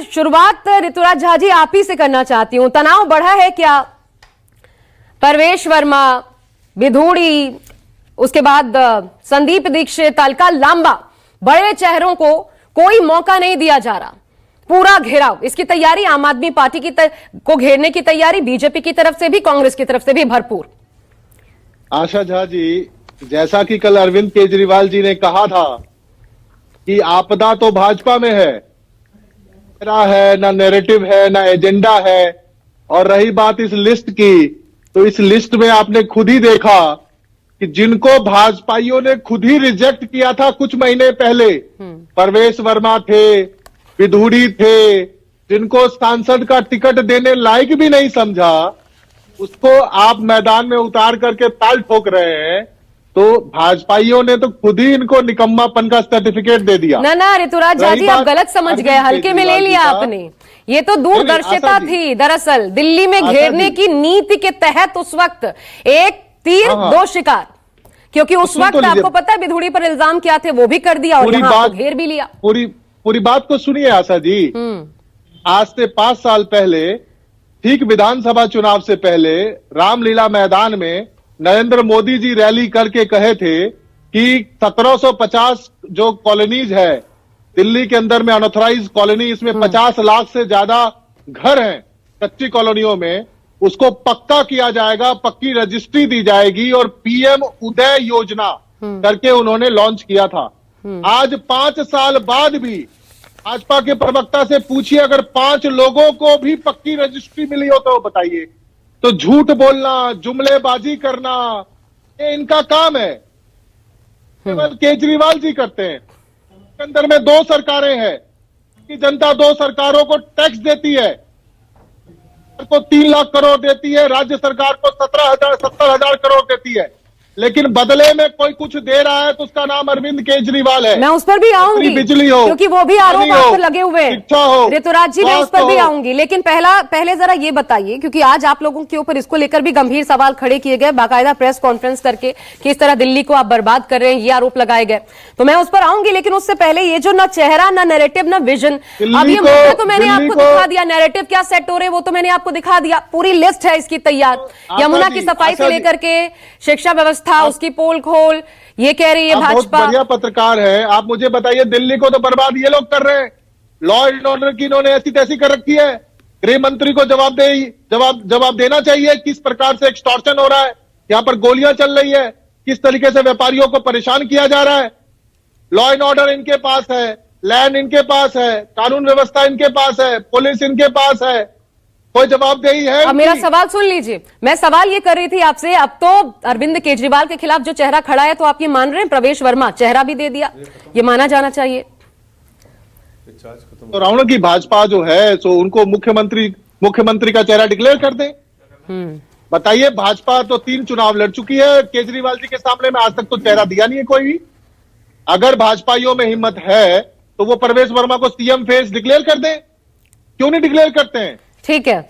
शुरुआत ऋतुराज झा जी आप ही से करना चाहती हूं। तनाव बढ़ा है क्या? परवेश वर्मा, विधूड़ी, उसके बाद संदीप दीक्षित, अलका लांबा, बड़े चेहरों को कोई मौका नहीं दिया जा रहा। पूरा घेराव, इसकी तैयारी आम आदमी पार्टी की को घेरने की तैयारी बीजेपी की तरफ से भी, कांग्रेस की तरफ से भी भरपूर। आशा झा जी, जैसा कि कल अरविंद केजरीवाल जी ने कहा था कि आपदा तो भाजपा में है ना नैरेटिव है ना एजेंडा है। और रही बात इस लिस्ट की, तो इस लिस्ट में आपने खुद ही देखा कि जिनको भाजपाइयों ने खुद ही रिजेक्ट किया था कुछ महीने पहले, परवेश वर्मा थे, विधूड़ी थे, जिनको सांसद का टिकट देने लायक भी नहीं समझा, उसको आप मैदान में उतार करके ताल ठोक रहे हैं। तो भाजपाइयों ने तो खुद ही इनको निकम्मापन का सर्टिफिकेट दे दिया। ना ऋतुराज झा जी, आप गलत समझ गए, हल्के में ले लिया आपने। ये तो दूरदर्शिता थी दरअसल, दिल्ली में घेरने की नीति के तहत उस वक्त एक तीर दो शिकार, क्योंकि उस वक्त आपको पता है विधूड़ी पर इल्जाम क्या थे, वो भी कर दिया और यहाँ घेर भी लिया। पूरी बात को सुनिए आशा जी। आज से 5 साल पहले, ठीक विधानसभा चुनाव से पहले, रामलीला मैदान में नरेंद्र मोदी जी रैली करके कहे थे कि 1750 जो कॉलोनीज है दिल्ली के अंदर में, अनऑथराइज कॉलोनी, इसमें 50 लाख से ज्यादा घर हैं कच्ची कॉलोनियों में, उसको पक्का किया जाएगा, पक्की रजिस्ट्री दी जाएगी और पीएम उदय योजना करके उन्होंने लॉन्च किया था। आज 5 साल बाद भी भाजपा के प्रवक्ता से पूछिए, अगर 5 लोगों को भी पक्की रजिस्ट्री मिली हो तो बताइए। तो झूठ बोलना, जुमलेबाजी करना, ये इनका काम है, केवल केजरीवाल जी करते हैं। अंदर में 2 सरकारें हैं कि जनता 2 सरकारों को टैक्स देती है, को 3 लाख करोड़ देती है, राज्य सरकार को 70,000 करोड़ देती है, लेकिन बदले में कोई कुछ दे रहा है तो उसका नाम अरविंद केजरीवाल है। मैं उस पर भी आऊंगी, बिजली हो, क्योंकि वो भी आरोप आप पर लगे हुए हैं ऋतुराज जी, मैं उस पर भी आऊंगी। लेकिन पहले जरा ये बताइए, क्योंकि आज आप लोगों के ऊपर इसको लेकर भी गंभीर सवाल खड़े किए गए, बाकायदा प्रेस कॉन्फ्रेंस करके कि इस तरह दिल्ली को आप बर्बाद कर रहे हैं, ये आरोप लगाए गए, तो मैं उस पर आऊंगी। लेकिन उससे पहले ये जो ना चेहरा, ना नैरेटिव, ना विजन, अब ये मुद्दा तो मैंने आपको दिखा दिया, नैरेटिव क्या सेट हो रहे वो तो मैंने आपको दिखा दिया, पूरी लिस्ट है इसकी तैयार। यमुना की सफाई से लेकर के शिक्षा व्यवस्था, उसकी पोल खोल, ये कह रही है भाजपा। बहुत बढ़िया पत्रकार है, आप मुझे बताइए, दिल्ली को तो बर्बाद ये लोग कर रहे हैं। लॉ एंड ऑर्डर की इन्होंने ऐसी तैसी कर रखी है। गृह मंत्री को जवाब देना चाहिए, किस प्रकार से एक्सटॉर्शन हो रहा है, यहां पर गोलियां चल रही है, किस तरीके से व्यापारियों को परेशान किया जा रहा है। लॉ एंड ऑर्डर इनके पास है, लैंड इनके पास है, कानून व्यवस्था इनके पास है, पुलिस इनके पास है, कोई जवाबदेही है? अब मेरा सवाल सुन लीजिए, मैं सवाल ये कर रही थी आपसे, अब तो अरविंद केजरीवाल के खिलाफ जो चेहरा खड़ा है, तो आप ये मान रहे हैं प्रवेश वर्मा चेहरा भी दे दिया, ये माना जाना चाहिए। तो रावण की भाजपा जो है, तो उनको मुख्यमंत्री का चेहरा डिक्लेयर कर दें। बताइए, भाजपा तो 3 चुनाव लड़ चुकी है केजरीवाल जी के सामने में, आज तक तो चेहरा दिया नहीं है कोई भी। अगर भाजपाइयों में हिम्मत है तो वो परवेश वर्मा को सीएम फेस डिक्लेयर कर दें, क्यों नहीं डिक्लेयर करते हैं? ठीक है।